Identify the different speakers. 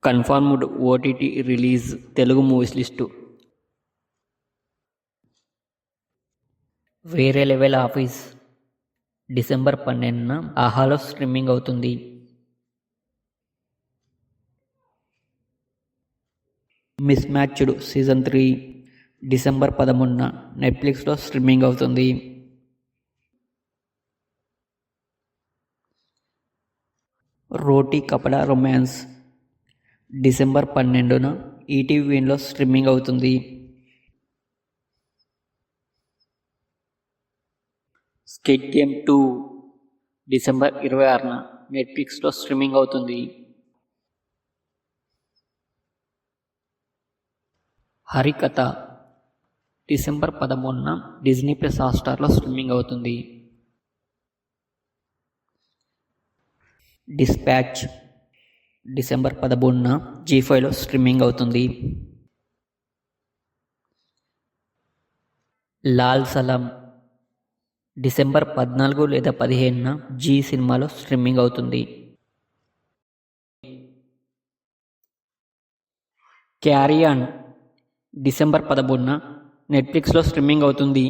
Speaker 1: Confirmed OTT release Telugu movies list. వేరే level office December 12న ఆహాలో streaming అవుతుంది. మిస్ మ్యాచ్డ్ సీజన్ 3 డిసెంబర్ 13న నెట్ఫ్లిక్స్లో streaming అవుతుంది. రోటీ కపడా రొమాన్స్ డిసెంబర్ 12న ఈటీవీ విన్లో స్ట్రీమింగ్ అవుతుంది. స్క్విడ్ గేమ్ 2 డిసెంబర్ 26న నెట్ఫ్లిక్స్లో స్ట్రీమింగ్ అవుతుంది. హరికథ డిసెంబర్ 13న డిజ్నీ ప్లస్ హాట్స్టార్లో స్ట్రీమింగ్ అవుతుంది. డిస్పాచ్ డిసెంబర్ 13న జీ5లో స్ట్రీమింగ్ అవుతుంది. లాల్ సలాం డిసెంబర్ 14 లేదా 15న జీ సినిమాలో స్ట్రీమింగ్ అవుతుంది. క్యారీ ఆన్ డిసెంబర్ 13న నెట్ఫ్లిక్స్లో స్ట్రీమింగ్ అవుతుంది.